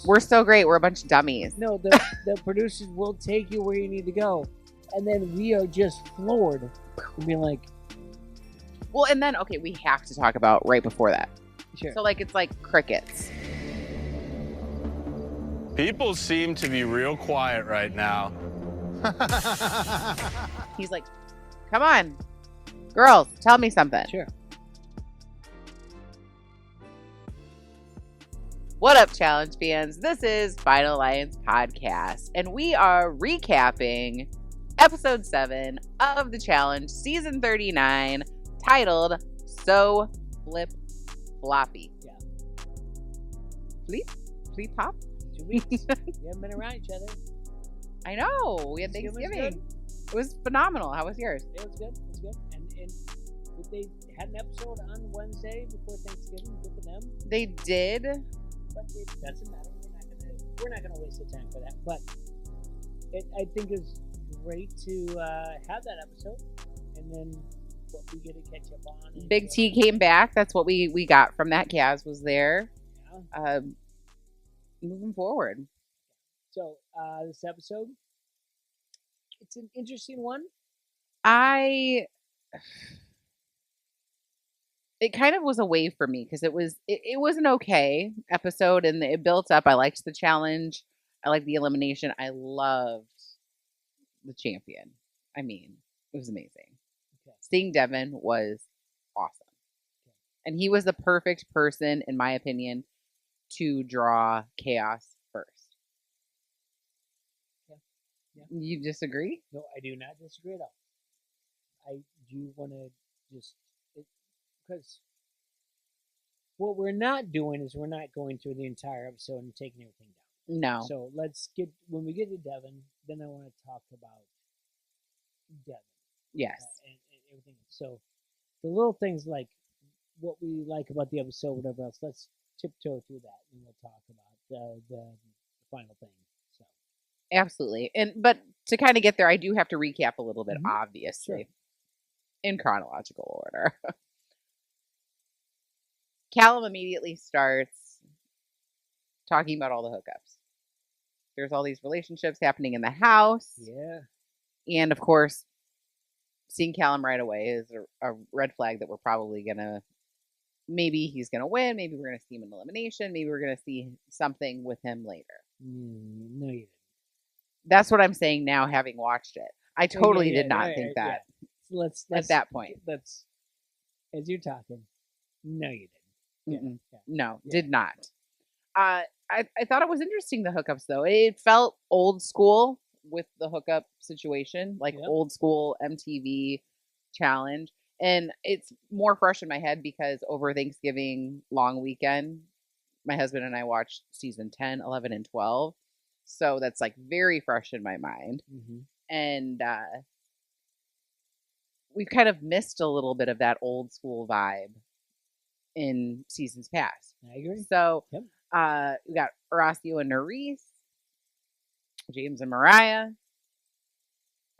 We're so great. We're a bunch of dummies. No, the producers will take you where you need to go, and then we are just floored and being like, well, and then okay, we have to talk about right before that. sure. So like it's like crickets. People seem to be real quiet right now. He's like, come on, girls, tell me something. Sure. What up, Challenge fans? This is Final Alliance Podcast, and we are recapping episode 7 of the challenge, season 39, titled So Flip Floppy. Yeah. Flip Pop? 2 weeks. We haven't been around each other. I know. We had Thanksgiving. It was phenomenal. How was yours? It was good. It was good. And they had an episode on Wednesday before Thanksgiving. Good for them. They did. But it doesn't matter. We're not gonna waste the time for that. But I think it's great to have that episode, and then what we get to catch up on. Big T came back. That's what we got from that. Kaz was there. Yeah. Moving forward. So this episode, it's an interesting one. It kind of was a wave for me because it was an okay episode and it built up. I liked the challenge. I liked the elimination. I loved the champion. I mean, it was amazing. Okay. Seeing Devin was awesome. Okay. And he was the perfect person, in my opinion, to draw chaos first. Yeah. Yeah. You disagree? No, I do not disagree at all. I do want to just... because what we're not doing is we're not going through the entire episode and taking everything down. No. So let's get, when we get to Devin, then I want to talk about Devin. Yes. And everything. So the little things like what we like about the episode, whatever else, let's tiptoe through that and we'll talk about the final thing. So absolutely. But to kind of get there, I do have to recap a little bit, obviously. Sure. In chronological order. Callum immediately starts talking about all the hookups. There's all these relationships happening in the house. Yeah. And of course, seeing Callum right away is a red flag that we're probably going to, maybe he's going to win. Maybe we're going to see him in elimination. Maybe we're going to see something with him later. No, you didn't. That's what I'm saying now, having watched it. I totally did not think that. Yeah. Let's at that point. Let's, as you're talking, no, you didn't. Yeah. No, did not. I thought it was interesting, the hookups, though. It felt old school with the hookup situation, like old school MTV challenge. And it's more fresh in my head because over Thanksgiving long weekend, my husband and I watched season 10, 11, and 12. So that's like very fresh in my mind. Mm-hmm. And we've kind of missed a little bit of that old school vibe in seasons past. I agree. So we got Horacio and Nerys, James and Mariah,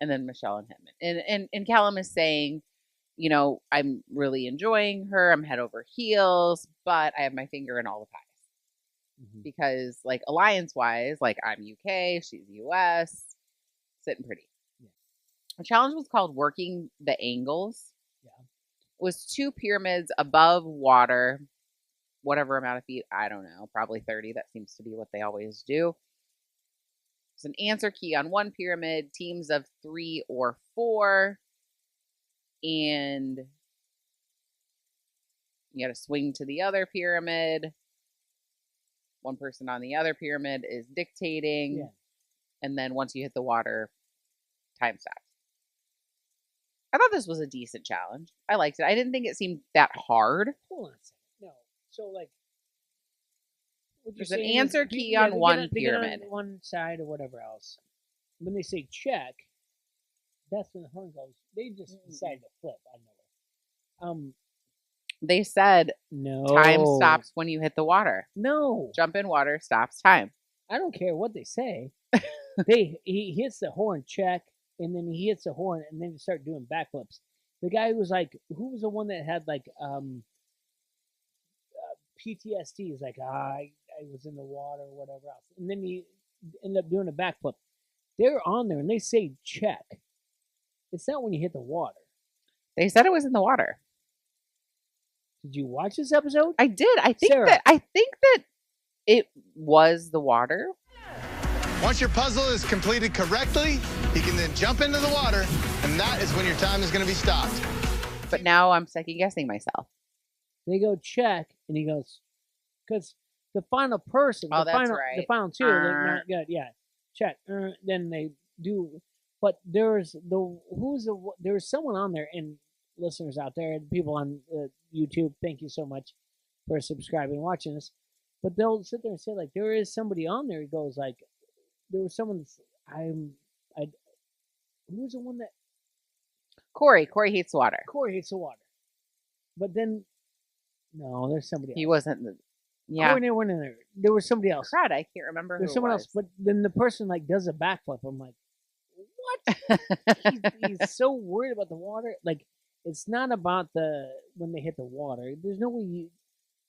and then Michelle and him. And Callum is saying, you know, I'm really enjoying her. I'm head over heels, but I have my finger in all the pies. Mm-hmm. Because, like, alliance-wise, like, I'm UK, she's US, sitting pretty. Yeah. The challenge was called Working the Angles. Yeah. It was 2 pyramids above water, whatever amount of feet, I don't know, probably 30. That seems to be what they always do. It's an answer key on one pyramid, teams of 3 or 4, and you got to swing to the other pyramid. One person on the other pyramid is dictating, and then once you hit the water, time stops. I thought this was a decent challenge. I liked it. I didn't think it seemed that hard. Hold on a second. No. So, like, there's an answer key on one pyramid. On one side or whatever else. When they say check, that's when the horn goes. They just decide to flip out of nowhere. They said no. Time stops when you hit the water. No. Jump in water stops time. I don't care what they say. He hits the horn, check, and then he hits the horn, and then you start doing backflips. The guy who was like, who was the one that had like PTSD? Is like, I was in the water or whatever else. And then he ended up doing a backflip. They're on there and they say check. It's not when you hit the water. They said it was in the water. Did you watch this episode? I did. I think Sarah. that it was the water. Once your puzzle is completed correctly, you can then jump into the water, and that is when your time is going to be stopped. But now I'm second guessing myself. They go check, and he goes, because the final person, Oh, the that's final, right. the final two, they're not good. Yeah, check. Then they do, but there was someone on there, and listeners out there, and people on YouTube, thank you so much for subscribing and watching this. But they'll sit there and say like, there is somebody on there. He goes like, there was someone that's, who was the one that? Corey hates water. Corey hates the water. But then, no, there's somebody else. He wasn't. Yeah. Corey went in there. There was somebody else. Crud, I can't remember. There's who someone it else. was. But then the person like does a backflip. I'm like, what? he's so worried about the water. Like, it's not about when they hit the water. There's no way you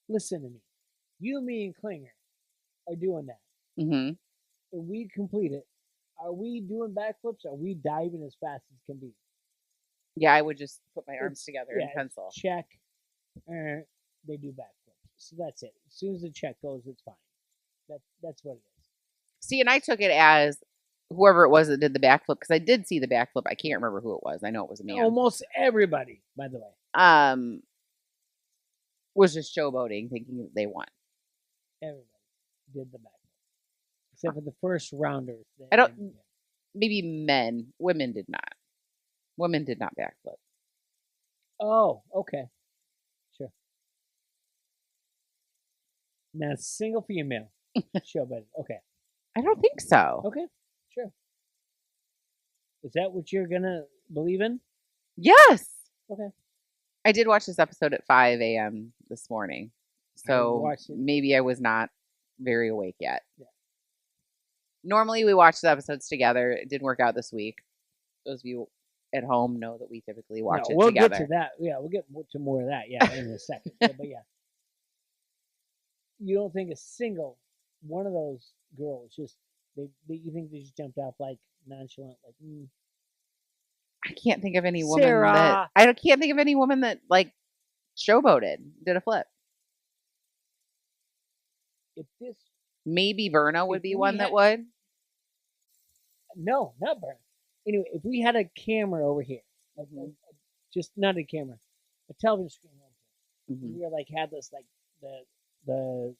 listen to me. You, me, and Klinger are doing that. Mm-hmm. And we complete it. Are we doing backflips? Are we diving as fast as can be? Yeah, I would just put my arms together in pencil. Check. They do backflips. So that's it. As soon as the check goes, it's fine. That's what it is. See, and I took it as whoever it was that did the backflip, because I did see the backflip. I can't remember who it was. I know it was a man. Almost everybody, by the way. Was just showboating, thinking that they won. Everybody did the backflip. Except for the first rounders. Maybe men. Women did not. Women did not backflip. Oh, okay. Sure. Not a single female showboating. Okay. I don't think so. Okay, sure. Is that what you're going to believe in? Yes. Okay. I did watch this episode at 5 a.m. this morning. So maybe I was not very awake yet. Yeah. Normally we watch the episodes together. It didn't work out this week. Those of you at home know that we typically watch it we'll together. We'll get to that. Yeah, we'll get to more of that. Yeah, in a second. But yeah. You don't think a single one of those girls you think they just jumped off like nonchalant, like? I can't think of any woman Sarah. I can't think of any woman that like showboated, did a flip. Maybe Verna would be one that would. No, not Verna. Anyway, if we had a camera over here, just not a camera, a television screen over here, we were like had this like the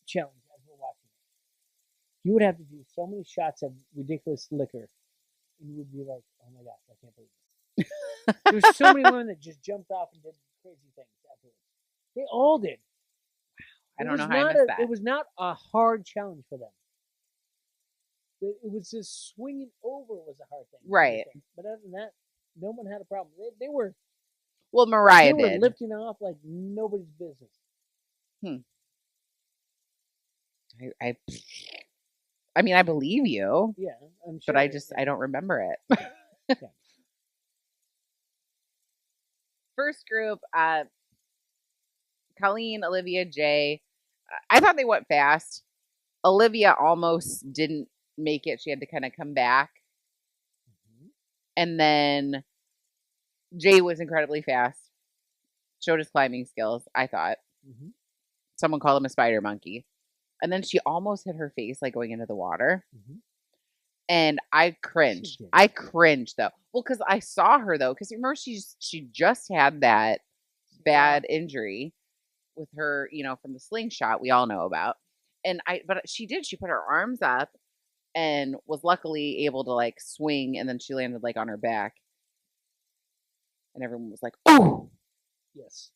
challenge as we're watching it, you would have to do so many shots of ridiculous liquor, and you would be like, "Oh my gosh, I can't believe this." There's so many women that just jumped off and did crazy things afterwards. They all did. I don't know how I missed that. It was not a hard challenge for them. It was just swinging over was a hard thing. Right. But other than that, no one had a problem. They were. Well, Mariah did. They were lifting off like nobody's business. I mean, I believe you. Yeah, I'm sure. But I don't remember it. Yeah. First group, Colleen, Olivia, Jay. I thought they went fast. Olivia almost didn't make it. She had to kind of come back. And then Jay was incredibly fast. Showed his climbing skills, I thought. Someone called him a spider monkey. And then she almost hit her face, like going into the water. And I cringed. I cringed, though. Well, because I saw her, though. Because remember, she just had that bad injury with her, from the slingshot we all know about. But she put her arms up and was luckily able to like swing, and then she landed like on her back. And everyone was like, "Oh!" Yes.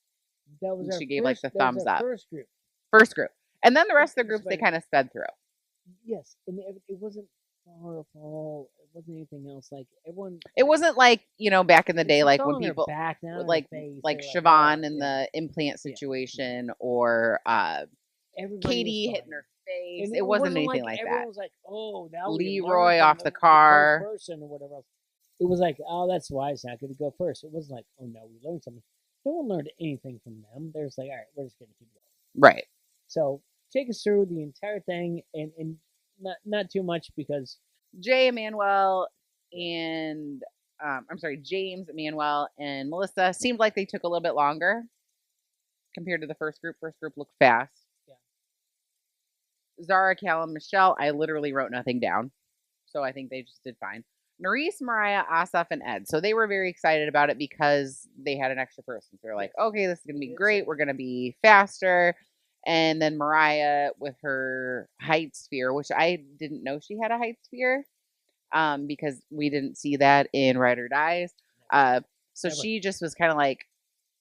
That was she gave like the thumbs up. First group. And then the rest of the groups, they kind of sped through. Yes. And it wasn't horrible. It wasn't anything else. Like everyone. It wasn't like, back in the day, like when people, back like Siobhan in the implant situation or Katie hitting her face. It wasn't anything like that. Everyone was like, "Oh, now Leroy off the car. Person or whatever else." It was like, "Oh, that's why it's not going to go first." It wasn't like, "Oh no, we learned something." No one learned anything from them. They're just like, "All right, we're just going to keep going." Right. So take us through the entire thing, and not too much because Jay, Emmanuel, and James, Emmanuel, and Melissa seemed like they took a little bit longer compared to the first group. First group looked fast. Yeah. Zara, Callum, Michelle, I literally wrote nothing down. So I think they just did fine. Nerys, Mariah, Asaf, and Ed. So they were very excited about it because they had an extra person. So they're like, okay, this is going to be great. We're going to be faster. And then Mariah with her height sphere, which I didn't know she had a height sphere because we didn't see that in Ride or Dies. So she just was kind of like,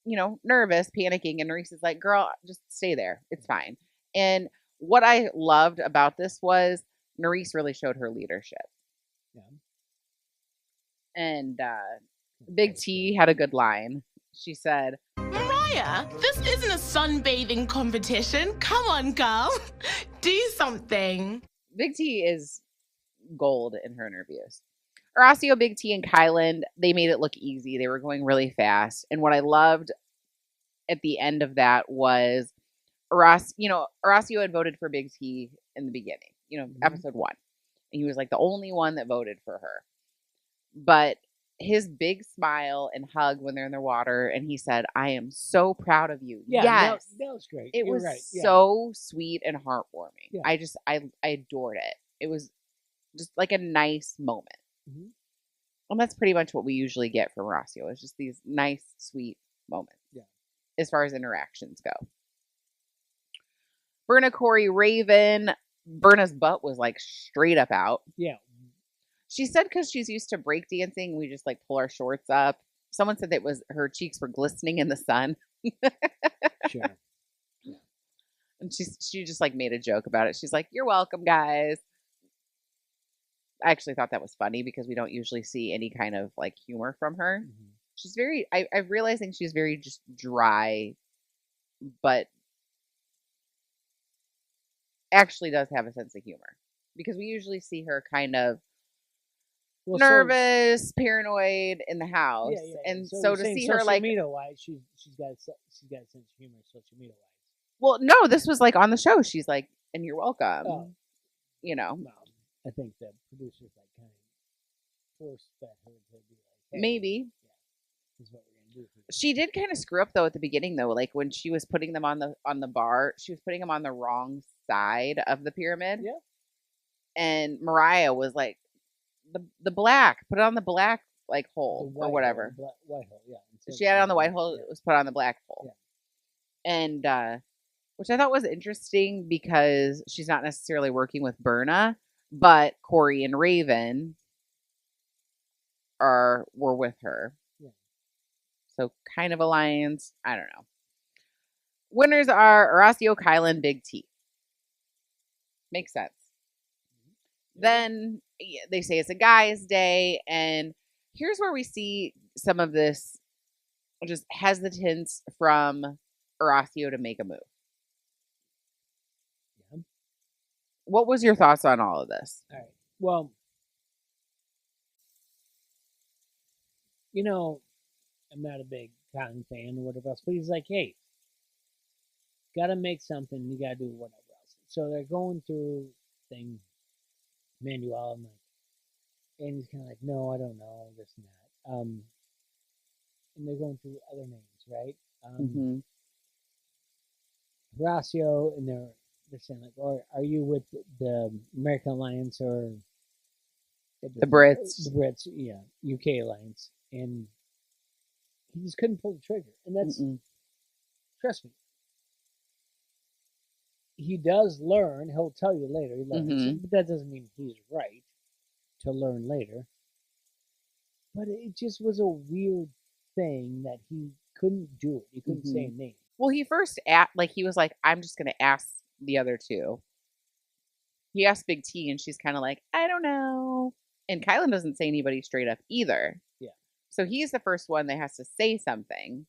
nervous, panicking. And Nerys is like, girl, just stay there. It's fine. And what I loved about this was Nerys really showed her leadership. Yeah. And Big T had a good line. She said, Mariah, this isn't a sunbathing competition. Come on, girl. Do something. Big T is gold in her interviews. Horacio, Big T, and Kylan, they made it look easy. They were going really fast. And what I loved at the end of that was Horacio had voted for Big T in the beginning, episode 1. And he was like the only one that voted for her. But his big smile and hug when they're in the water, and he said, I am so proud of you. Yeah, yes. That was great. It You're was right. so sweet and heartwarming. Yeah. I adored it. It was just like a nice moment. Mm-hmm. And that's pretty much what we usually get from Horacio. It's just these nice, sweet moments. Yeah. As far as interactions go. Berna, Corey, Raven. Berna's butt was like straight up out. Yeah. She said because she's used to breakdancing, we just like pull our shorts up. Someone said that her cheeks were glistening in the sun. Sure. Yeah. And she just like made a joke about it. She's like, "You're welcome, guys." I actually thought that was funny because we don't usually see any kind of like humor from her. Mm-hmm. She's very. I'm realizing she's very just dry, but actually does have a sense of humor because we usually see her kind of nervous, paranoid in the house, and so to see her like social media wise, she's got a sense of humor. Social media wise, well, no, this was like on the show. She's like, "And you're welcome." Oh. Well, I think the producers like kind of forced her to be like, hey, maybe. Yeah, this is what we're gonna do. She did kind of screw up though at the beginning though, like when she was putting them on the bar, she was putting them on the wrong side of the pyramid. Yeah, and Mariah was like, the black, put it on the black like hole or whatever. White hole, yeah. She had it on the white hole. It was put on the black hole. Yeah. And which I thought was interesting because she's not necessarily working with Berna, but Corey and Raven were with her. Yeah. So kind of alliance. I don't know. Winners are Horacio, Kylan, Big T. Makes sense. Then they say it's a guy's day, and here's where we see some of this just hesitance from Horacio to make a move. Yeah. What was your thoughts on all of this? All right. Well, I'm not a big Cotton fan or whatever else, but he's like, hey, gotta make something, you gotta do whatever else. So they're going through things. Manuel and he's kind of like, no, I don't know, this and that. And they're going through other names, right? Horacio, and they're saying like, or are you with the American Alliance or the Brits? The Brits, yeah, UK Alliance, and he just couldn't pull the trigger, and that's trust me. He does learn. He'll tell you later. He learns, but that doesn't mean he's right to learn later. But it just was a weird thing that he couldn't do it. He couldn't say a name. Well, he first he was like, I'm just going to ask the other two. He asked Big T, and she's kind of like, I don't know. And Kylan doesn't say anybody straight up either. Yeah. So he's the first one that has to say something.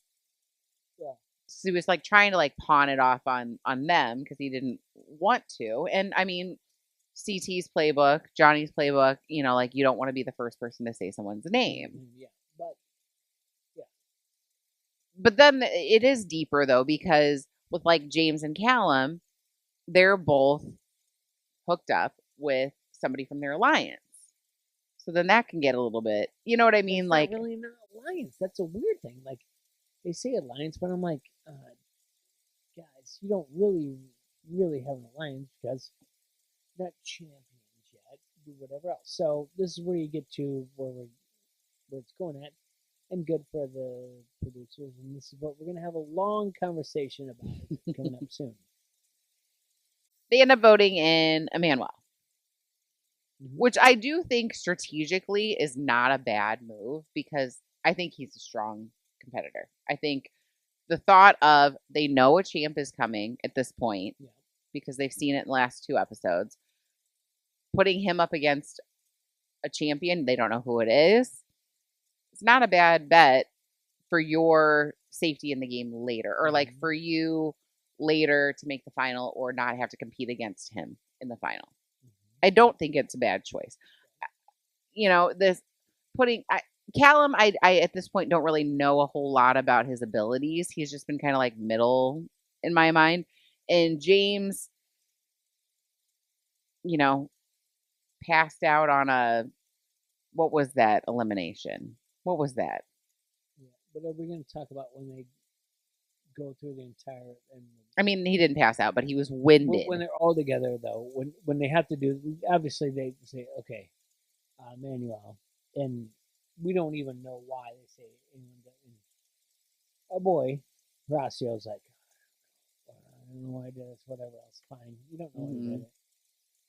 Yeah. So he was like trying to like pawn it off on them because he didn't want to. And I mean, CT's playbook, Johnny's playbook, like you don't want to be the first person to say someone's name. Yeah. But then it is deeper though, because with like James and Callum, they're both hooked up with somebody from their alliance. So then that can get a little bit, you know what I mean? It's Like, not really an alliance. That's a weird thing. Like, they say alliance, but I'm like, guys, you don't really have an alliance because not champions yet, do whatever else. So this is where you get to where it's going at, and good for the producers. And this is what we're gonna have a long conversation about coming up soon. they end up voting in Emmanuel, Mhm. which I do think strategically is not a bad move because I think he's a strong competitor. I think the thought of they know a champ is coming at this point Yeah. because they've seen it in the last 2 episodes. Putting him up against a champion, they don't know who it is. It's not a bad bet for your safety in the game later, or like for you later to make the final or not have to compete against him in the final. I don't think it's a bad choice. You know, this putting Callum, I at this point don't really know a whole lot about his abilities. He's just been kind of like middle in my mind. And James, you know, passed out on a what was that elimination? What was that? Yeah. But are we going to talk about when they go through the entire? I mean, he didn't pass out, but he was winded. When they're all together, though, when they have to do, obviously they say, okay, Manuel, and we don't even know why they say anyone. A boy, Horacio's like, I don't know why I did this, whatever else, fine. You don't know why you did it.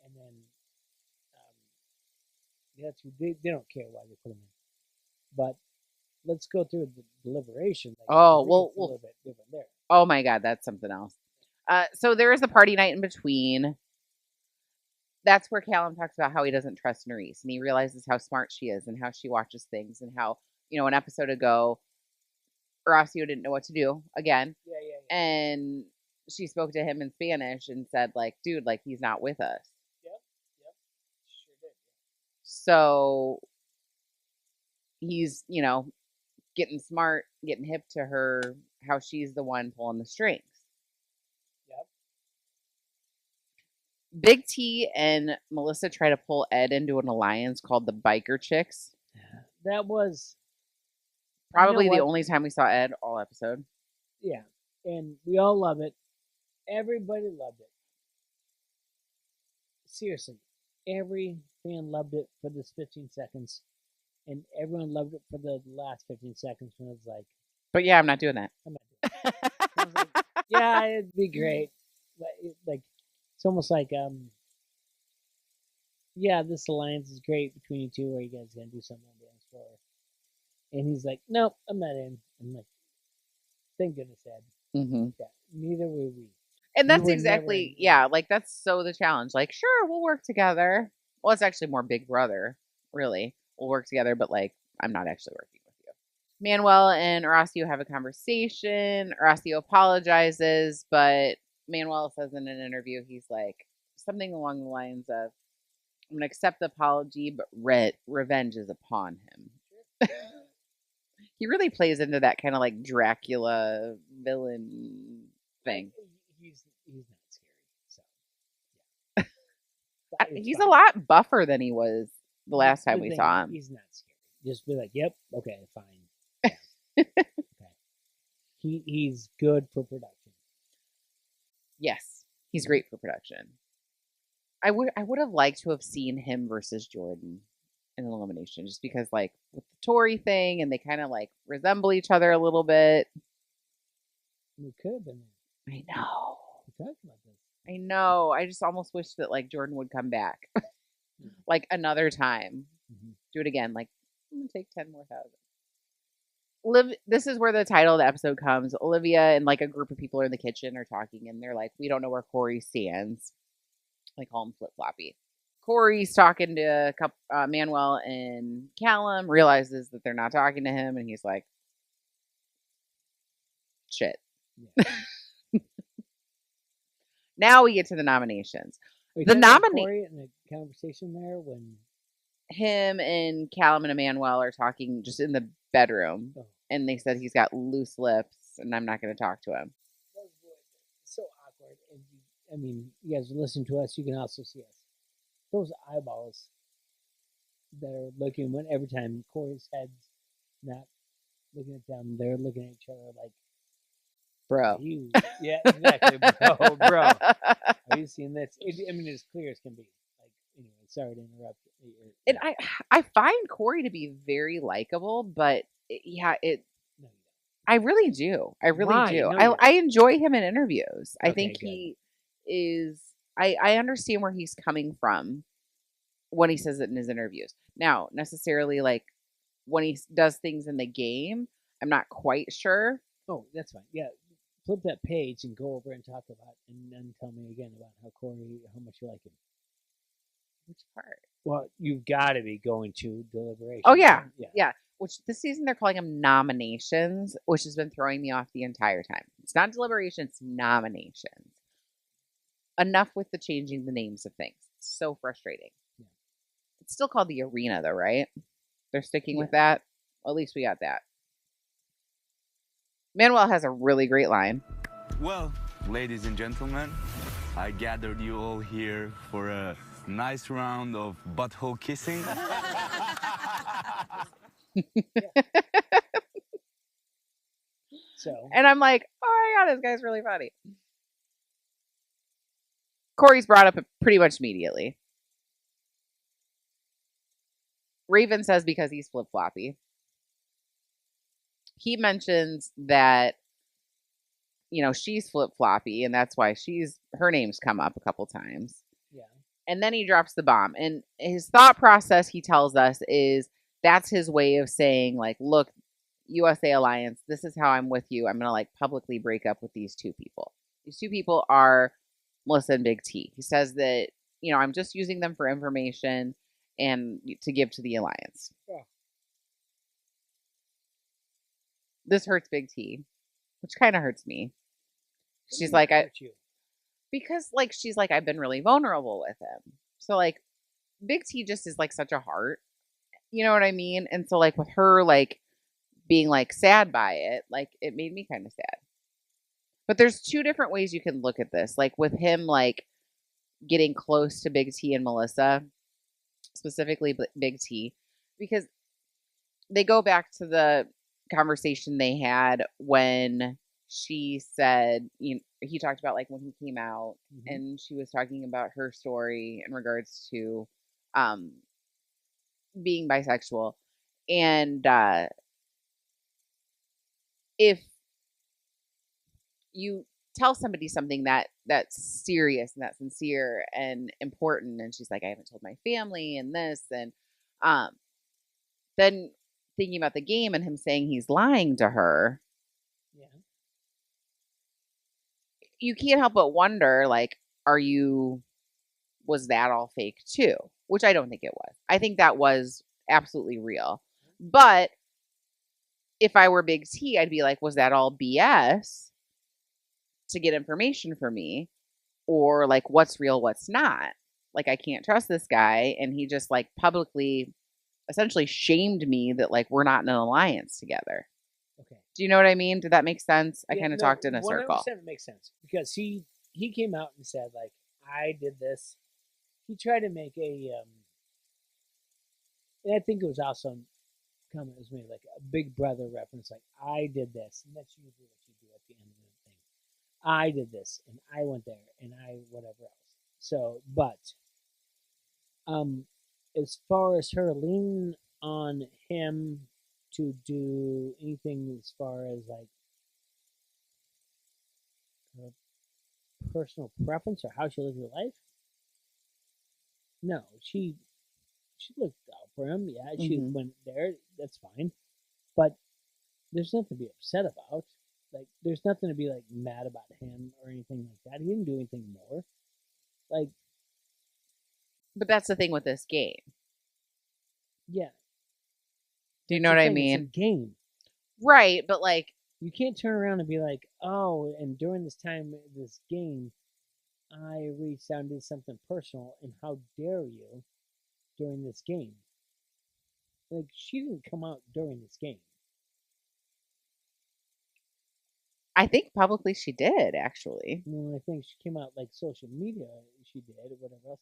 And then, they don't care why they put him in. But let's go through the deliberation. Like, Oh, it's well, a little bit different there. Oh my God, that's something else. So there is a party night in between. That's where Callum talks about how he doesn't trust Nerys, and he realizes how smart she is and how she watches things, and how, you know, an episode ago, Horacio didn't know what to do again. Yeah. And she spoke to him in Spanish and said, like, dude, like, he's not with us. Yep. Sure did. So he's, you know, getting smart, getting hip to her, how she's the one pulling the strings. Yep. Big T and Melissa try to pull Ed into an alliance called the Biker Chicks. That was probably the only time we saw Ed all episode. Yeah, and we all love it. Everybody loved it. Seriously, every fan loved it for this 15 seconds, and everyone loved it for the last 15 seconds when it was like, but yeah, I'm not doing that. I'm not doing that. I was like, yeah, it'd be great. But like, it's almost like, yeah, this alliance is great between you two. Are you guys gonna do something on the dance floor? And he's like, nope, I'm not in. I'm like, thank goodness, Ed. Mm-hmm. Yeah, neither were we. And that's exactly, yeah, like that's so the challenge. Like, sure, we'll work together. Well, it's actually more Big Brother, really. We'll work together, but like, I'm not actually working with you. Manuel and Horacio have a conversation. Horacio apologizes, but Manuel says in an interview, he's like, something along the lines of, I'm going to accept the apology, but revenge is upon him. He really plays into that kind of like Dracula villain thing. He's not scary, so yeah. He's fine. A lot buffer than he was the last time we saw him. He's not scary. Just be like, yep, okay, fine. Yeah. Okay. He's good for production. Yes, he's great for production. I would have liked to have seen him versus Jordan in Elimination, just because like with the Tory thing, and they kind of like resemble each other a little bit. We could have been there. I know. We talked about this. I know. I just almost wish that like Jordan would come back, like another time. Mm-hmm. Do it again. Like, I'm gonna take 10 more thousand. This is where the title of the episode comes. Olivia and like a group of people are in the kitchen are talking, and they're like, we don't know where Corey stands. They call him Floppy. Corey's talking to Manuel and Callum, realizes that they're not talking to him, and he's like, shit. Yeah. Now we get to the nominations. The Corey in the conversation there when him and Callum and Emmanuel are talking just in the bedroom, and they said he's got loose lips, and I'm not going to talk to him. So awkward. I mean, you guys listen to us, you can also see us. Those eyeballs that are looking when every time Corey's head's not looking at them, they're looking at each other like, Bro. you, yeah, exactly, bro. Have you seen this? I mean, it's clear as can be. Like, anyway, sorry to interrupt. And I find Corey to be very likable, but yeah, No, you don't. I really do. I really Why? do. No, you I enjoy him in interviews. I Okay, think good. he is. I understand where he's coming from when he says it in his interviews. Now, necessarily like when he does things in the game, I'm not quite sure. Oh, that's fine. Yeah, flip that page and go over and talk about, and then tell me again about how much you like him. Which part? Well, you've got to be going to deliberations. Oh yeah, right? yeah. Which this season they're calling them nominations, which has been throwing me off the entire time. It's not deliberations, it's nominations. Enough with the changing the names of things. It's so frustrating. Yeah. It's still called the arena though, right? They're sticking with Yeah. that. Well, at least we got that. Manuel has a really great line. Well, ladies and gentlemen, I gathered you all here for a nice round of butthole kissing. So, And I'm like, oh my god, this guy's really funny. Corey's brought up pretty much immediately. Raven says because he's flip floppy. He mentions that, you know, she's flip floppy, and that's why her name's come up a couple times. yeah. And then he drops the bomb. And his thought process, he tells us, is that's his way of saying, like, look, USA Alliance, this is how I'm with you. I'm going to, like, publicly break up with these two people. These two people are Melissa and Big T. He says that, you know, I'm just using them for information and to give to the Alliance. Yeah. This hurts Big T, which kind of hurts me. She's Ooh, like, hurt you. because like she's like, I've been really vulnerable with him. So like Big T just is like such a heart. You know what I mean? And so like with her like being like sad by it, like it made me kind of sad. But there's two different ways you can look at this. Like with him like getting close to Big T and Melissa, specifically Big T, because they go back to the conversation they had when she said, you know, he talked about like when he came out and she was talking about her story in regards to being bisexual. And if you tell somebody something that's serious and that's sincere and important, and she's like, I haven't told my family and this, and then thinking about the game and him saying he's lying to her, Yeah. you can't help but wonder, like, was that all fake too? Which I don't think it was. I think that was absolutely real. But if I were Big T, I'd be like, was that all BS to get information from me? Or like, what's real, what's not? Like, I can't trust this guy. And he just like publicly essentially shamed me that like we're not in an alliance together. Okay. Do you know what I mean? Did that make sense? I kind of no, talked in a circle. 100% it makes sense because he came out and said like, I did this. He tried to make a and I think it was also comment was made like a Big Brother reference, like I did this, and that's usually what you do at the end of the thing. I did this, and I went there, and I whatever else. So, but as far as her leaning on him to do anything as far as like her personal preference or how she lives her life, no, she looked out for him. Yeah, she went there. That's fine, but there's nothing to be upset about. Like, there's nothing to be like mad about him or anything like that. He didn't do anything more. Like, but that's the thing with this game. yeah. Do you know what I It's a mean? game. Right, but like You can't turn around and be like, oh, and during this time, this game, I reached out and did something personal, and how dare you during this game? Like, she didn't come out during this game. I think publicly she did, actually. No, I think she came out like social media. She did or whatever else.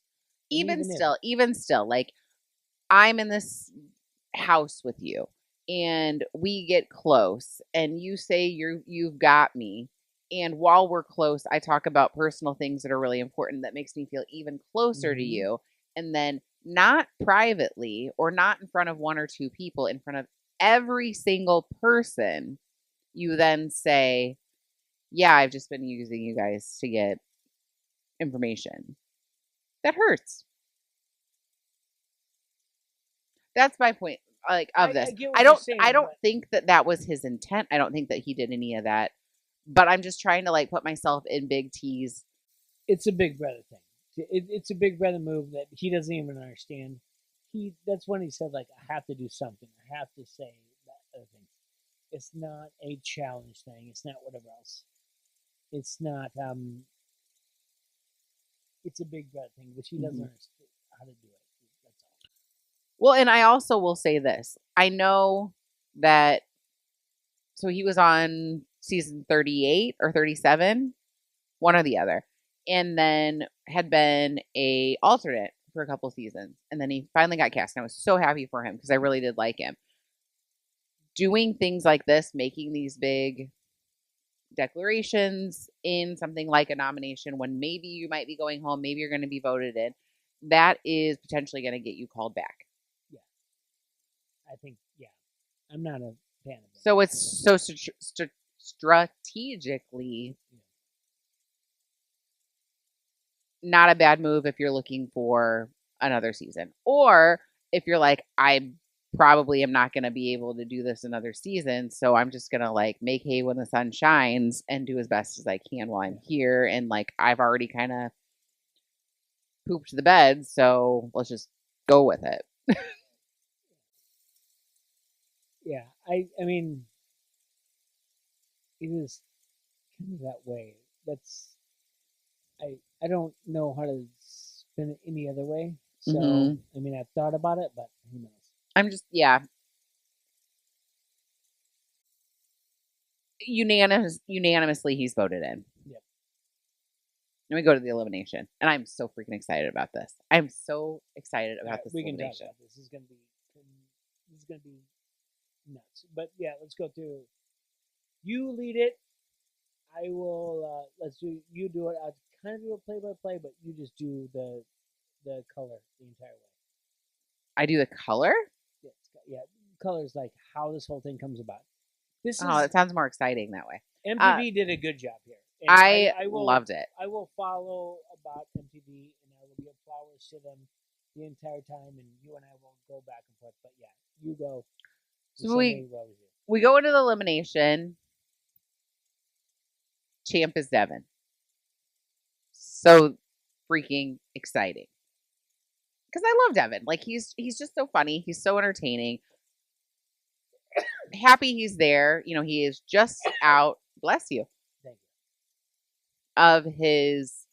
And Even still, like, I'm in this house with you and we get close and you say you've got me. And while we're close, I talk about personal things that are really important that makes me feel even closer to you. And then not privately or not in front of one or two people, in front of every single person, you then say, yeah, I've just been using you guys to get information. That hurts. That's my point. Like, of this, I don't think that was his intent. I don't think that he did any of that. But I'm just trying to like put myself in Big T's. It's a Big Brother thing. It's a Big Brother move that he doesn't even understand. That's when he said, like, I have to do something. I have to say that other thing. It's not a challenge thing. It's not whatever else. It's not. It's a Big Brother thing, which he doesn't understand how to do it. That's all. Well, and I also will say this. I know that. So he was on season 38 or 37, one or the other, and then had been a alternate for a couple seasons, and then he finally got cast. And I was so happy for him because I really did like him. Doing things like this, making these big declarations in something like a nomination when maybe you might be going home, maybe you're going to be voted in, that is potentially going to get you called back. Yeah. I think, yeah. I'm not a fan of it. So it's so strategically not a bad move if you're looking for another season. Or if you're like, I probably am not going to be able to do this another season, so I'm just going to like make hay when the sun shines and do as best as I can while I'm here. And like, I've already kind of pooped the bed, so let's just go with it. Yeah, I mean, it is kind of that way. That's I don't know how to spin it any other way. So I mean, I've thought about it, but who knows? I'm just unanimously he's voted in. Yep. Then we go to the elimination, and I'm so freaking excited about this. I'm so excited about this elimination. Can talk about this. This is gonna be nuts. But yeah, let's go through. You lead it. I will. You do it. I'll kind of do a play-by-play, but you just do the color the entire way. I do the color. Yeah. Color is like how this whole thing comes about. It sounds more exciting that way. MTV did a good job here. And I loved it. I will follow about MTV, and I will give flowers to them the entire time, and you and I will go back and forth. But yeah, you go. So we go into the elimination. Champ is Devin. So freaking exciting. Because I love Devin. Like, he's just so funny. He's so entertaining. Happy he's there. You know, he is just out. Bless you. Thank you. Of his,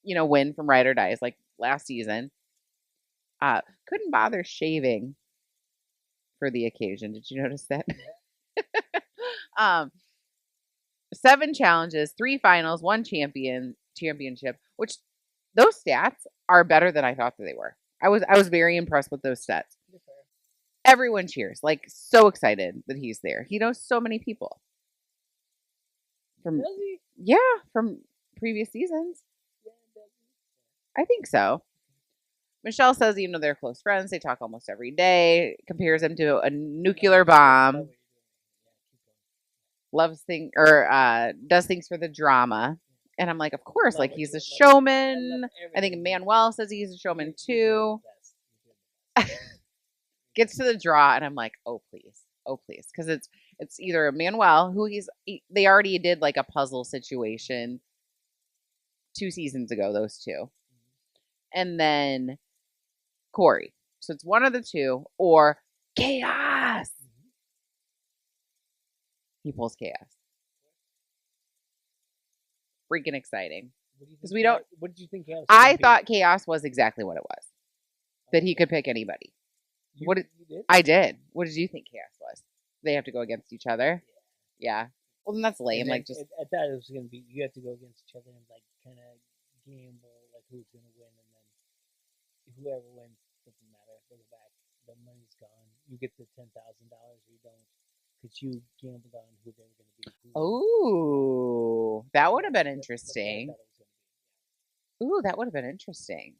win from Ride or Dies, like last season. Couldn't bother shaving for the occasion. Did you notice that? 7 challenges, 3 finals, 1 championship, which those stats are better than I thought that they were. I was very impressed with those stats. Everyone cheers, like, so excited that he's there. He knows so many people. Does he? Yeah, from previous seasons. I think so. Michelle says, they're close friends. They talk almost every day. Compares him to a nuclear bomb. Loves things or does things for the drama. And I'm like, of course, like, he's a showman. I think Manuel says he's a showman too. Gets to the draw, and I'm like, oh please, because it's either Manuel, who they already did like a puzzle situation 2 seasons ago, those two, and then Corey. So it's one of the two, or Chaos. He pulls Chaos. Freaking exciting. Because we don't. What did you think Chaos? I thought Chaos was exactly what it was. That he could pick anybody. You did? I did. What did you think Chaos was? They have to go against each other? Yeah. Well, then that's lame. And Like, then just I thought it was gonna be you have to go against each other and like kind of gamble like who's gonna win, and then whoever wins doesn't matter. They go back, the money's gone. You get the $10,000 or you don't, because you gambled on who they were gonna be. oh, that would have been That's what I interesting. thought it was gonna be. Ooh, that would have been interesting.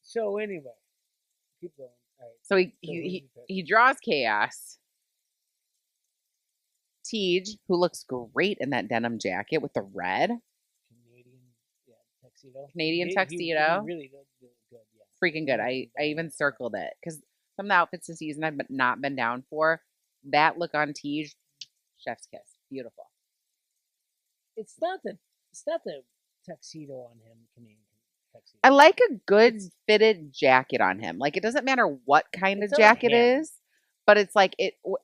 So anyway, keep going. All right. So So what did you pick? he draws chaos. Tej, who looks great in that denim jacket with the red. Canadian, tuxedo. Canadian He tuxedo. really did good. Yeah. Freaking good. I even circled it because some of the outfits this season I've not been down for. That look on Tej, chef's kiss. Beautiful. It's not the tuxedo on him, Canadian tuxedo. I like a good fitted jacket on him. Like, it doesn't matter what kind of It's on jacket him. is, but it's like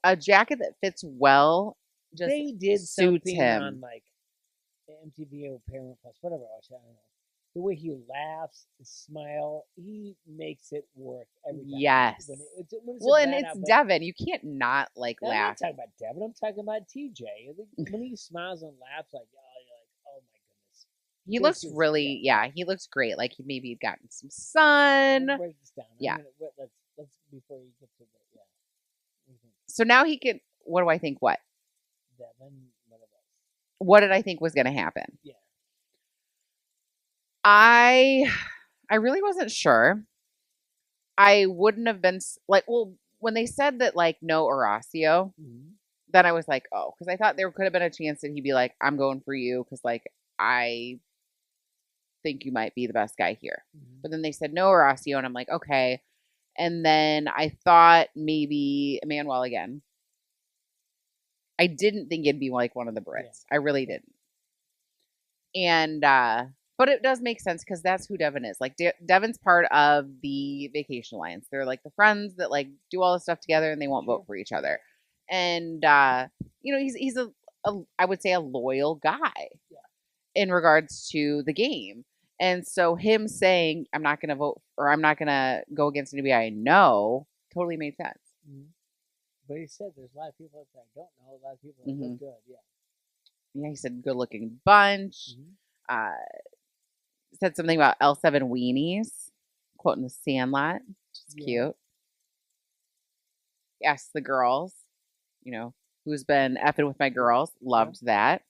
a jacket that fits well just They did suits something him. on like MTV or Paramount Plus, whatever. I don't know. The way he laughs, the smile, he makes it work every time. Yes. When it's Well, a and bad it's outfit. Devin. You can't not like I'm not laugh. talking about Devin. I'm talking about TJ. When he smiles and laughs, like, you're like, oh my goodness. He This looks is- really, yeah, he looks great. Like he maybe gotten some sun. We'll break this down. Yeah. Let's before you get to the What do you think? So now he can. What do I think? What? Devin, whatever. What did I think was going to happen? Yeah. I really wasn't sure. I wouldn't have been like, well, when they said that like no Horacio, Mm-hmm. then I was like, oh, because I thought there could have been a chance that he'd be like, I'm going for you because like I think you might be the best guy here. Mm-hmm. But then they said no Horacio, and I'm like, okay. And then I thought maybe Emmanuel again. I didn't think it'd be like one of the Brits. I really didn't. And but it does make sense because that's who Devin is. Like Devin's part of the Vacation Alliance. They're like the friends that like do all the stuff together and they won't vote for each other. And you know, he's a I would say a loyal guy in regards to the game. And so him saying I'm not going to vote or I'm not going to go against anybody I know totally made sense. Mm-hmm. But he said there's a lot of people that I don't know. A lot of people that look good. Yeah. Yeah, he said good looking bunch. Said something about L7 weenies, quoting the Sandlot, which is cute. Yes, the girls, you know, who's been effing with my girls, loved that.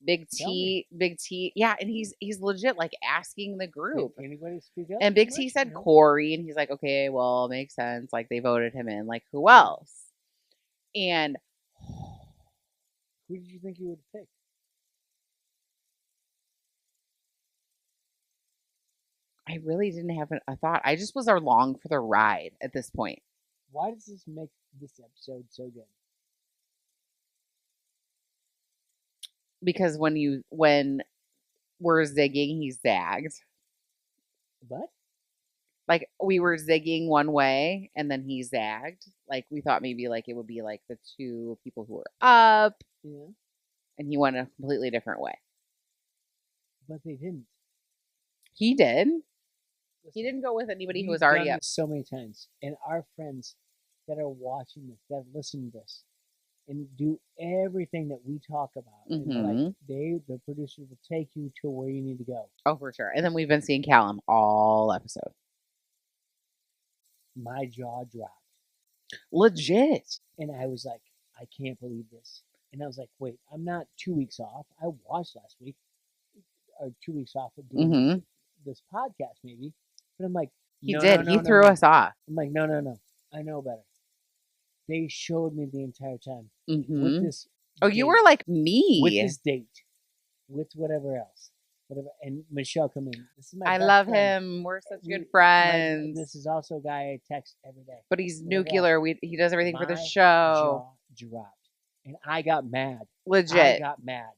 Big T. Yeah, and he's legit like asking the group. Can anybody speak up? And Big T said Corey, and he's like, okay, well, makes sense. Like they voted him in. Like who else? And who did you think he would pick? I really didn't have a thought. I just was along for the ride at this point. Why does this make this episode so good? Because when we're zigging, he zagged. What? Like we were zigging one way and then he zagged. Like we thought maybe like it would be like the two people who were up. Yeah. And he went a completely different way. But they didn't. He did. Listen, he didn't go with anybody who was we've already done up. this so many times. And our friends that are watching this, that listen to this, and do everything that we talk about. And like the producers will take you to where you need to go. Oh, for sure. And then we've been seeing Callum all episode. My jaw dropped. Legit. And I was like, I can't believe this. And I was like, wait, I'm not 2 weeks off. I watched last week, or 2 weeks off of doing this podcast, maybe. But I'm like, he threw us off. I'm like, no. I know better. They showed me the entire time with this. Oh, you were like me with this date, with whatever else, whatever. And Michelle come in. This is my. I love him. We're such good friends. This is also a guy I text every day. But he's nuclear. He does everything for the show. Jaw dropped, and I got mad. Legit, I got mad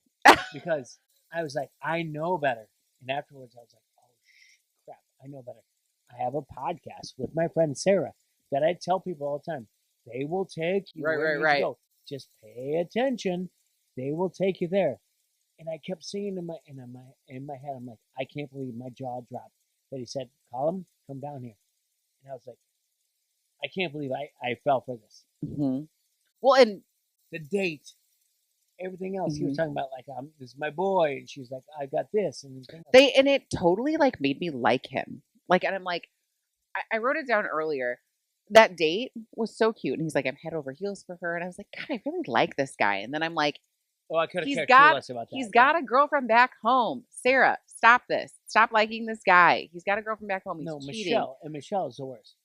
because I was like, I know better. And afterwards, I was like, oh crap, I know better. I have a podcast with my friend Sarah that I tell people all the time. They will take you where you need to go. Just pay attention. They will take you there. And I kept singing in my head. I'm like, I can't believe my jaw dropped. That he said, "Colin, come down here." And I was like, I can't believe I fell for this. Well, and the date. everything else. He was talking about like, this is my boy, and she's like, I got this, and and it totally like made me like him. Like, and I'm like, I wrote it down earlier. That date was so cute, and he's like, I'm head over heels for her, and I was like, God, I really like this guy. And then I'm like, oh, I could have he's cared got less about that. He's got a girlfriend back home. Sarah, stop this. Stop liking this guy. He's got a girlfriend back home. He's cheating. Michelle is the worst.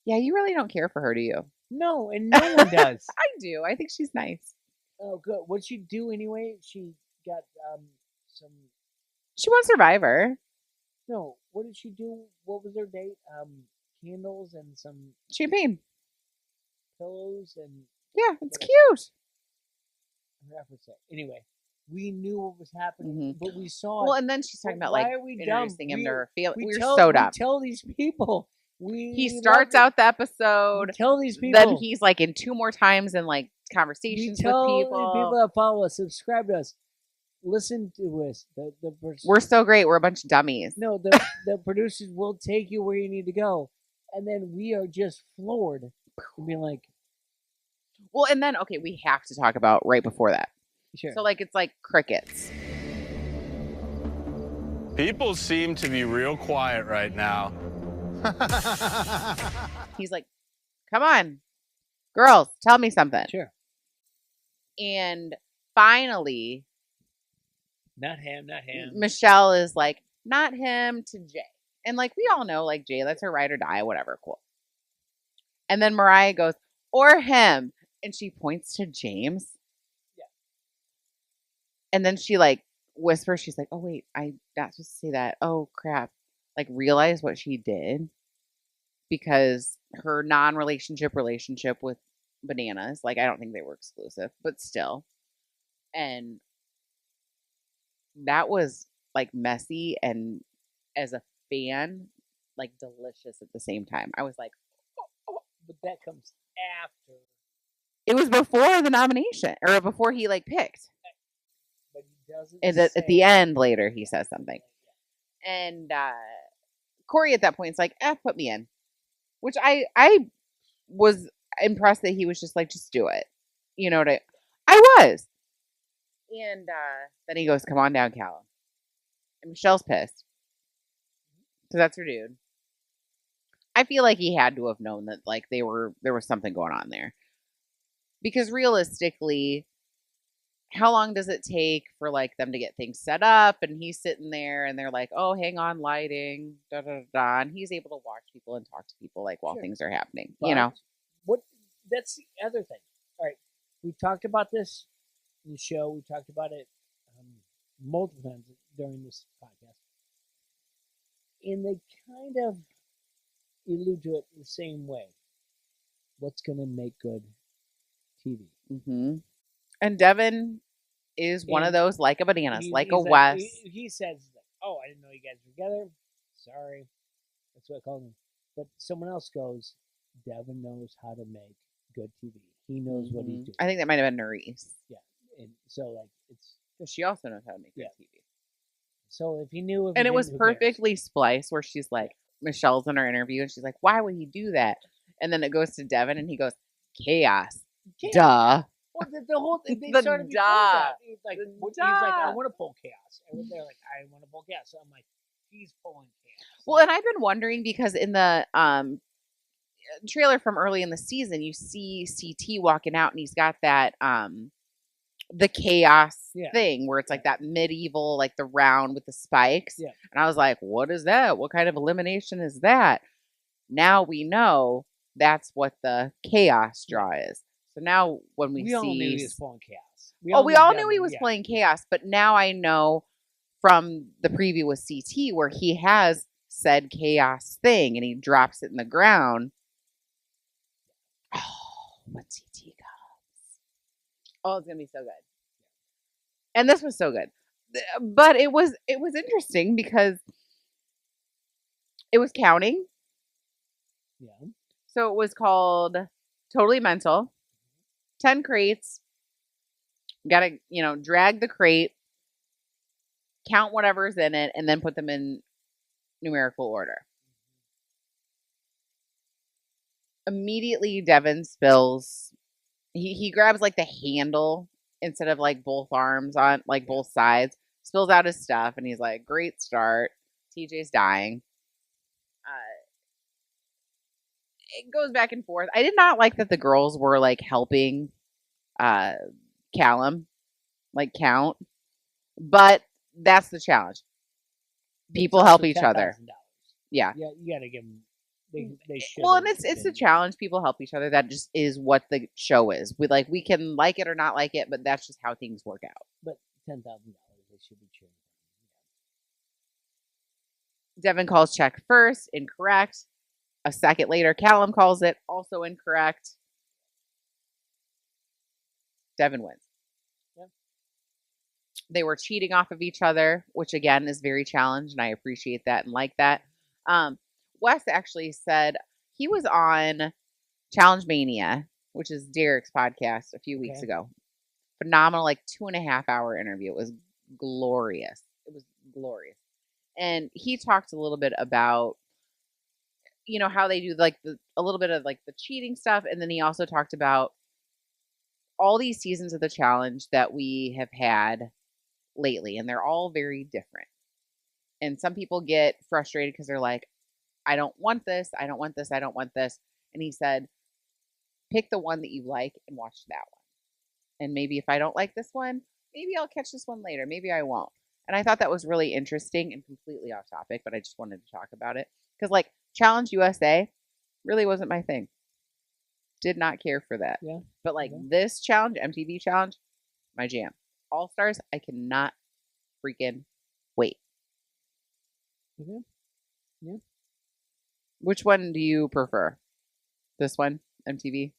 Yeah, you really don't care for her, do you? No, and no one does. I do. I think she's nice. Oh, good. What'd she do anyway? She got some. She won Survivor. No, what did she do? What was their date? Candles and some champagne, pillows, and yeah, it's cute. Anyway, we knew what was happening, but we saw. Well, and then she's talking about like introducing him to her family. We're so dumb. We tell these people. He starts out the episode. We tell these people. Then he's like in 2 more times in like conversations with people. The people that follow us, subscribe to us, listen to us. We're so great. We're a bunch of dummies. No, the producers will take you where you need to go, and then we are just floored and being like, well, and then okay, we have to talk about right before that. Sure. So like it's like crickets. People seem to be real quiet right now. He's like, come on, girls, tell me something. Sure. And finally, not him. Michelle is like, not him, to Jay. And like, we all know, like, Jay, that's her ride or die, whatever, cool. And then Mariah goes, or him. And she points to James. Yeah. And then she like whispers, she's like, oh, wait, I'm not supposed to say that. Oh, crap. Like, realize what she did, because her relationship with Bananas, like, I don't think they were exclusive, but still. And that was like messy and, as a fan, like delicious at the same time. I was like, oh. But that comes after. It was before the nomination, or before he like picked. But he doesn't. And at the end later, he says something. And Corey at that point is like, put me in. Which I was impressed that he was just like, just do it. You know what I was. And then he goes, come on down, Callum. And Michelle's pissed. Because that's her dude. I feel like he had to have known that like there was something going on there. Because realistically, how long does it take for like them to get things set up? And he's sitting there and they're like, oh, hang on, lighting, da da da. And he's able to watch people and talk to people like while things are happening. But, you know. That's the other thing. All right. We talked about this in the show. We talked about it multiple times during this podcast. And they kind of allude to it the same way. What's going to make good TV? Mm-hmm. And Devin is one of those, like a Bananas, like a Wes. He says, oh, I didn't know you guys were together. Sorry. That's what I called him. But someone else goes, Devin knows how to make good TV. He knows what he's doing. I think that might have been Nerys. Yeah. And so, like, it's... Because she also knows how to make good TV. So if he knew... And it was perfectly spliced where she's like, Michelle's in her interview, and she's like, why would he do that? And then it goes to Devin, and he goes, chaos. Duh. Well, the whole thing, they started before that. He's like, I want to pull chaos. And they're like, I want to pull chaos. So I'm like, he's pulling chaos. Well, and I've been wondering, because in the trailer from early in the season, you see CT walking out, and he's got that the chaos thing where it's like that medieval, like the round with the spikes. Yeah. And I was like, what is that? What kind of elimination is that? Now we know that's what the chaos draw is. So now when we all knew he was playing chaos. We all knew he was playing chaos, but now I know from the preview with CT where he has said chaos thing and he drops it in the ground. Oh, what CT comes. Oh, it's gonna be so good. And this was so good. But it was interesting because it was counting. Yeah. So it was called Totally Mental. 10 crates. Gotta, drag the crate, count whatever's in it, and then put them in numerical order. Immediately, Devin spills. He grabs like the handle instead of like both arms on like both sides. Spills out his stuff, and he's like, "Great start." TJ's dying. It goes back and forth. I did not like that the girls were like helping Callum, like count, but that's the challenge. People help each other. Yeah. Yeah, you got to give them. They should. Well, and it's the challenge. People help each other. That just is what the show is. We can like it or not like it, but that's just how things work out. But $10,000, they should be cheering. Devin calls check first, incorrect. A second later, Callum calls it, also incorrect. Devin wins. Yeah. They were cheating off of each other, which again is very challenged, and I appreciate that and like that. Wes actually said he was on Challenge Mania, which is Derek's podcast, a few weeks ago. Phenomenal, like 2.5 hour interview. It was glorious. It was glorious. And he talked a little bit about, you know, how they do like a little bit of like the cheating stuff. And then he also talked about all these seasons of the challenge that we have had lately. And they're all very different. And some people get frustrated because they're like, I don't want this. I don't want this. I don't want this. And he said, pick the one that you like and watch that one. And maybe if I don't like this one, maybe I'll catch this one later. Maybe I won't. And I thought that was really interesting and completely off topic, but I just wanted to talk about it. Because like Challenge USA really wasn't my thing. Did not care for that. Yeah. But like this challenge, MTV challenge, my jam. All Stars, I cannot freaking wait. Mm-hmm. Yeah. Which one do you prefer? This one, MTV?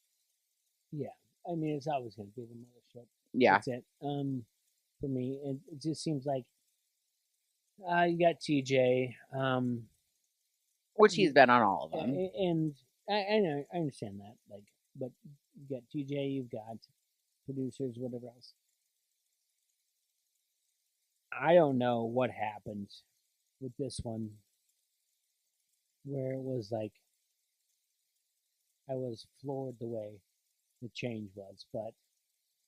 Yeah. I mean, it's always going to be the mothership. Yeah. That's it. For me, it just seems like you got TJ, which he's been on all of them, and I know, I understand that. Like, but you got TJ, you've got producers, whatever else. I don't know what happened with this one, where it was like I was floored the way the change was, but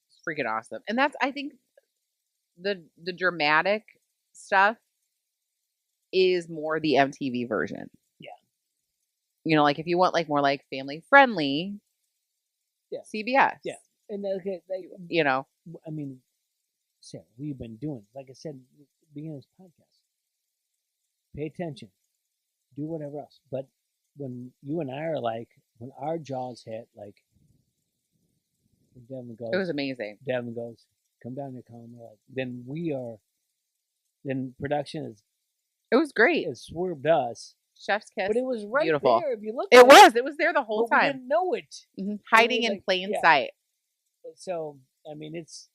it's freaking awesome. And that's, I think, the dramatic stuff is more the MTV version. Yeah. You know, like if you want like more like family friendly, CBS. Yeah. And okay, you know, I mean, Sarah, we've been doing, like I said at the beginning of this podcast. Pay attention. Do whatever else. But when you and I are like, when our jaws hit, like, Devin goes, it was amazing. Devin goes, come down here, Colin. We're like, then production is. It was great. It swerved us. Chef's kiss. But it was right beautiful. there. If you look, it was there the whole but time. We didn't know it. Mm-hmm. Hiding in plain sight. So I mean, it's.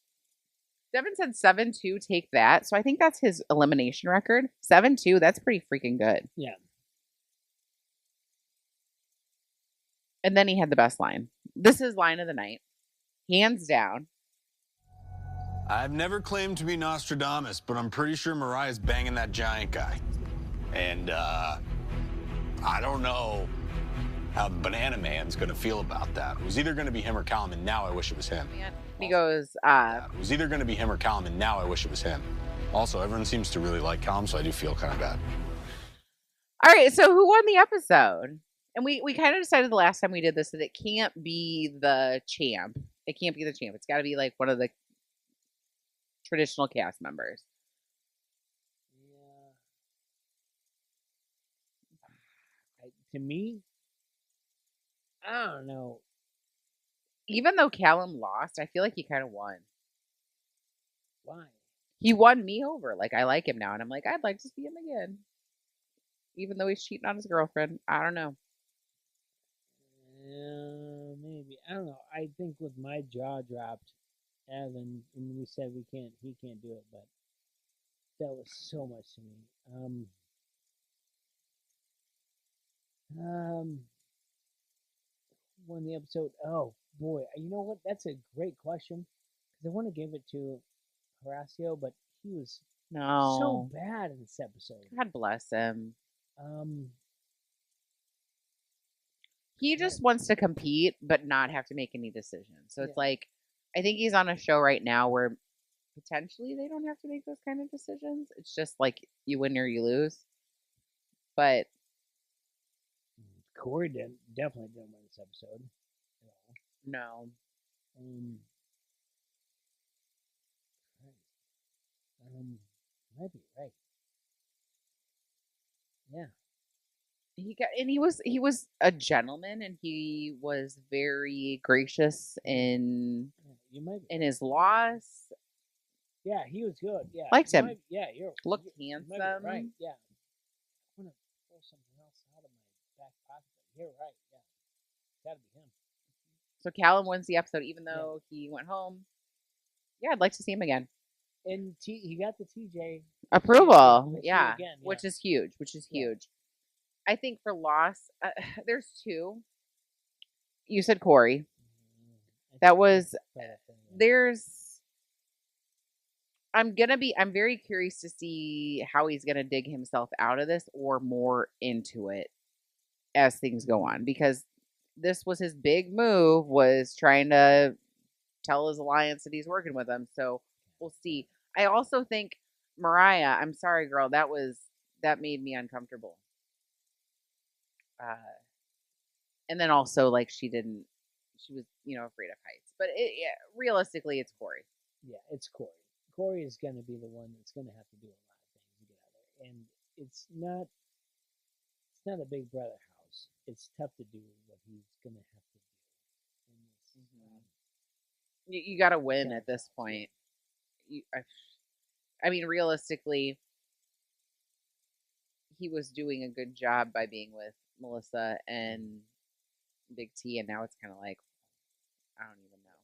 Devin said 7-2. Take that. So I think that's his elimination record. 7-2. That's pretty freaking good. Yeah. And then he had the best line. This is line of the night, hands down. I've never claimed to be Nostradamus, but I'm pretty sure Mariah's banging that giant guy. And, I don't know how the Banana Man's gonna feel about that. It was either gonna be him or Callum, and now I wish it was him. He goes, It was either gonna be him or Callum, and now I wish it was him. Also, everyone seems to really like Callum, so I do feel kind of bad. All right, so who won the episode? And we kind of decided the last time we did this that it can't be the champ. It can't be the champ. It's got to be like one of the traditional cast members. Yeah. To me, I don't know. Even though Callum lost, I feel like he kind of won. Why? He won me over. Like, I like him now. And I'm like, I'd like to see him again. Even though he's cheating on his girlfriend. I don't know. Maybe. I don't know. I think with my jaw dropped, Evan, and we said he can't do it, but that was so much to me. Won the episode. Oh boy, you know what? That's a great question because I want to give it to Horacio, but he was so bad in this episode. God bless him. He just wants to compete, but not have to make any decisions. So it's like, I think he's on a show right now where potentially they don't have to make those kind of decisions. It's just like you win or you lose. But Corey definitely didn't win this episode at all. no. Might be right. Yeah. He was a gentleman and he was very gracious in You might be. in his loss. Yeah, he was good. Yeah. Liked him. You're Looked you handsome. might be right. Yeah. I want to pull something else out of my back pocket. You're right. Yeah. Gotta be him. So Callum wins the episode even though he went home. Yeah, I'd like to see him again. And he got the TJ approval. We'll Yeah. again, Which is huge. I think for loss, there's two. You said Corey. That was I'm very curious to see how he's gonna dig himself out of this or more into it as things go on, because this was his big move, was trying to tell his alliance that he's working with them. So we'll see. I also think Mariah, I'm sorry, girl, that made me uncomfortable. And then also like she was, afraid of heights. But realistically, it's Corey. Yeah, it's Corey. Corey is going to be the one that's going to have to do a lot of things to get out of there, and it's not a Big Brother house. It's tough to do what he's going to have to do. You got to win at this point. I mean, realistically, he was doing a good job by being with Melissa and Big T, and now it's kind of like, I don't even know.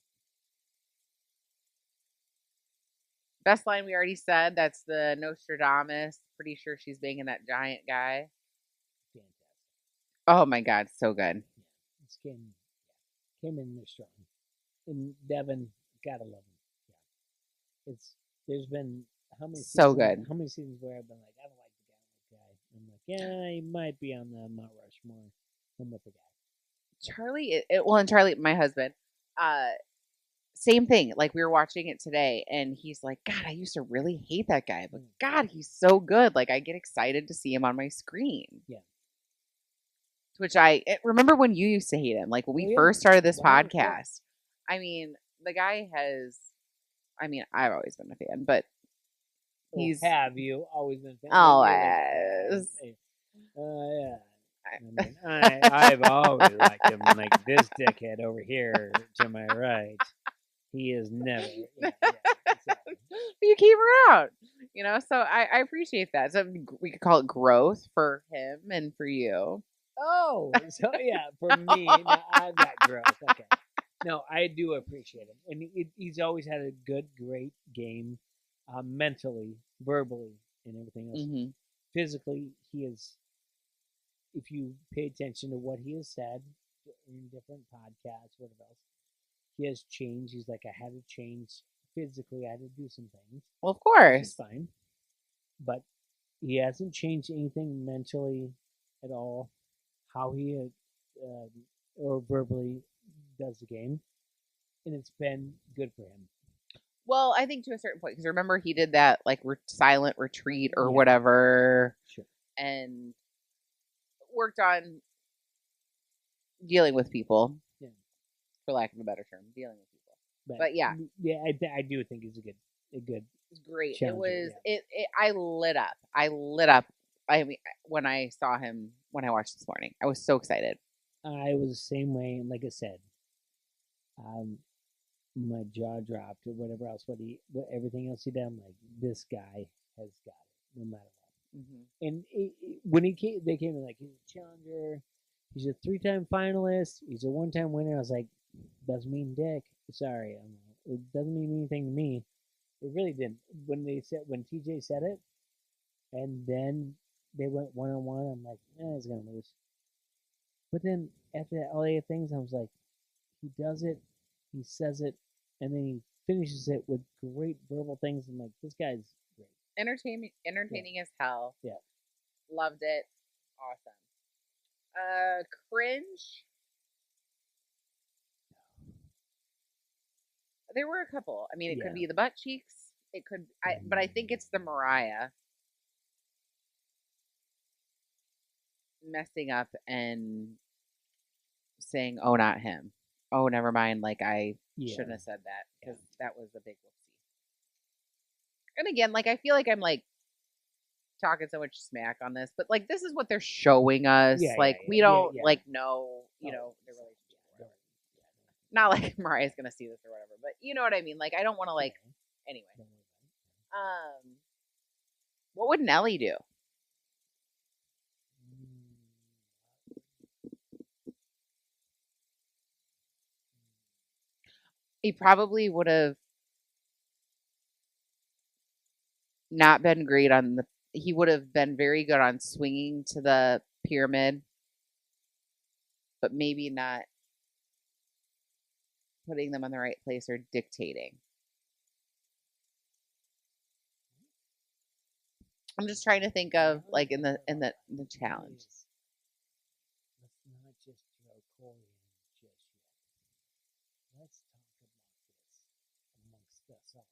Best line we already said, that's the Nostradamus. Pretty sure she's banging that giant guy. Fantastic. Oh my God, so good. Yeah, this came in there strong. And Devin, gotta love him. Yeah, there's been how many so seasons, good. How many seasons where I've been like, I don't like the guy. I'm like, yeah, he might be on the Mount Rushmore. I'm with the guy. Charlie, and Charlie, my husband, same thing. Like we were watching it today, and he's like, God, I used to really hate that guy, but God, he's so good. Like I get excited to see him on my screen. Yeah. Which remember when you used to hate him, like when we first started this podcast. I mean, the guy has. I mean, I've always been a fan, but he's. Have you always been a fan? Always. Yeah. I mean, I've always liked him. Like this dickhead over here to my right, he is never. Yeah. You came around, So I appreciate that. So we could call it growth for him and for you. Oh, so yeah, for me, I've got growth. Okay, no, I do appreciate him, and he's always had a great game, mentally, verbally, and everything else. Mm-hmm. Physically, he is. If you pay attention to what he has said in different podcasts, whatever else, he has changed. He's like, I had to change physically. I had to do some things. Well, of course. It's fine. But he hasn't changed anything mentally at all. How he or verbally does the game. And it's been good for him. Well, I think to a certain point, because remember he did that like silent retreat or whatever. Sure. And worked on dealing with people, for lack of a better term, dealing with people. But yeah, I do think he's a good. It's great. It was. Yeah. I lit up. I mean, when I saw him when I watched this morning, I was so excited. I was the same way, and like I said, my jaw dropped or whatever else. Everything else he did, I'm like, this guy has got it, no matter what. Mm-hmm. And when they came in like, he's a challenger, he's a 3-time finalist, he's a 1-time winner. I was like, doesn't mean dick. Sorry, it doesn't mean anything to me. It really didn't. When TJ said it, and then they went 1-on-1, I'm like, he's gonna lose. But then after all the things, I was like, he does it, he says it, and then he finishes it with great verbal things. I'm like, this guy's great. Entertaining as hell. Yeah. Loved it. Awesome. Cringe. There were a couple. I mean, it could Yeah. be the butt cheeks. It could, but I think it's the Mariah messing up and saying, "Oh, not him. Oh, never mind. Like I shouldn't have said that because that was a big whoopsie." And again, like I feel like I'm like talking so much smack on this, but like this is what they're showing us. Like we don't like know, you know, their relationship. Not like Mariah's gonna see this or whatever, but you know what I mean. Like I don't want to like anyway. What would Nelly do? He probably would have not been great on the. He would have been very good on swinging to the pyramid, but maybe not putting them in the right place or dictating. I'm just trying to think of like in the challenge. Let's not just throw Corey in just yet. Let's talk about this amongst us all.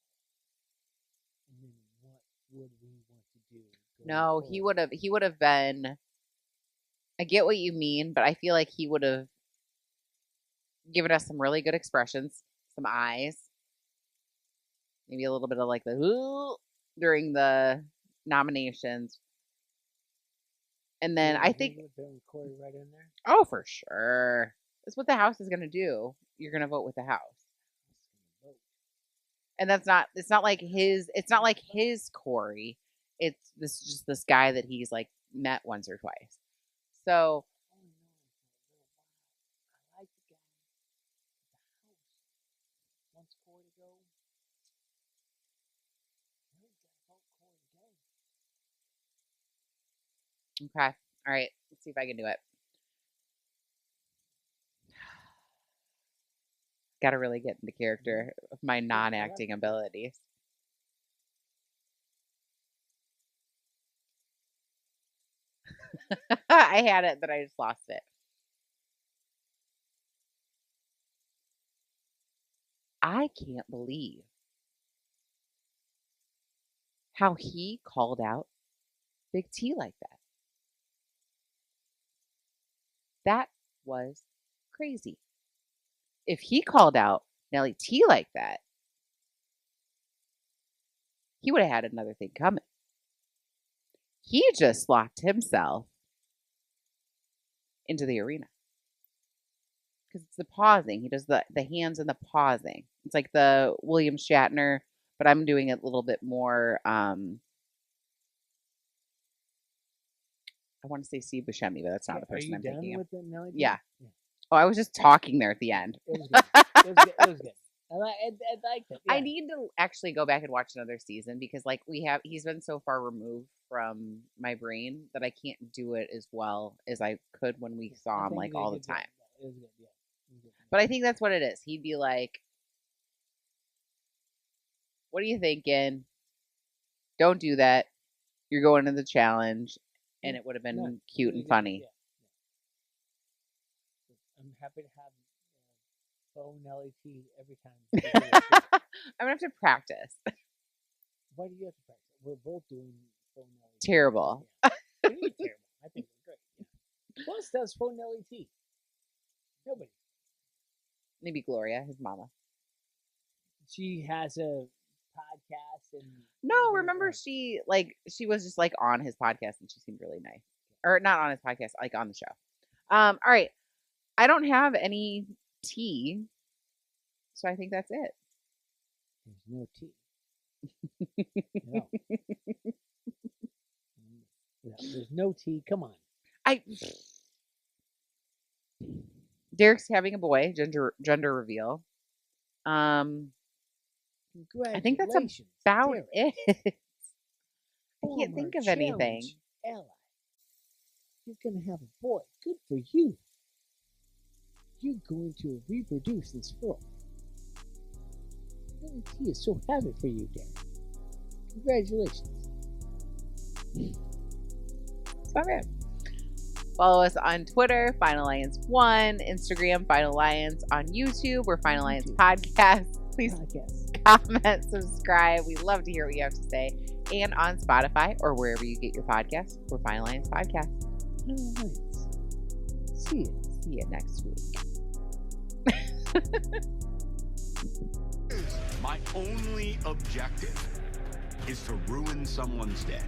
And then what would we want to do? No, he would have been. I get what you mean, but I feel like he would have given us some really good expressions, some eyes, maybe a little bit of like the during the nominations, and then I think Corey right in there. Oh, for sure, that's what the House is going to do. You're going to vote with the House, and that's not. It's not like his. It's not like his Corey. It's just this guy that he's like met once or twice. So. I like the guy. The House wants Corey to go. Okay. All right. Let's see if I can do it. Got to really get into character of my non-acting abilities. I had it, but I just lost it. I can't believe how he called out Big T like that. That was crazy. If he called out Nelly T like that, he would have had another thing coming. He just locked himself into the arena. Because it's the pausing. He does the hands and the pausing. It's like the William Shatner, but I'm doing it a little bit more. I want to say Steve Buscemi, but that's not the person I'm thinking of. Yeah. Oh, I was just talking there at the end. It was good. It was good. I liked it. Yeah. I need to actually go back and watch another season because, like, he's been so far removed from my brain that I can't do it as well as I could when we saw him, like, all the time. It was good, yeah. But I think that's what it is. He'd be like, "What are you thinking? Don't do that. You're going to the challenge." And it would have been cute and funny. Yeah. I'm happy to have phone Nelly T every time. I'm going to have to practice. Why do you have to practice? We're both doing phone Nelly T. Terrible. Yeah. Terrible. I think it's great. Yeah. Who else does phone Nelly T? Nobody. Maybe Gloria, his mama. She has a podcast and no, remember she was just like on his podcast and she seemed really nice. Or not on his podcast, like on the show. All right. I don't have any tea, so I think that's it. There's no tea. No. There's no tea. Come on. Derek's having a boy, gender reveal. I think that's about it. I can't think of anything. Ally. You're going to have a boy. Good for you. You're going to reproduce this fall. He is so happy for you, Derek. Congratulations. That's about it. Follow us on Twitter, Final Alliance 1, Instagram, Final Alliance, on YouTube, we're Final Alliance Podcast. Please podcast. comment, subscribe. We love to hear what you have to say. And on Spotify or wherever you get your podcasts, we're Final Lines Podcast. See you. See you next week. My only objective is to ruin someone's day.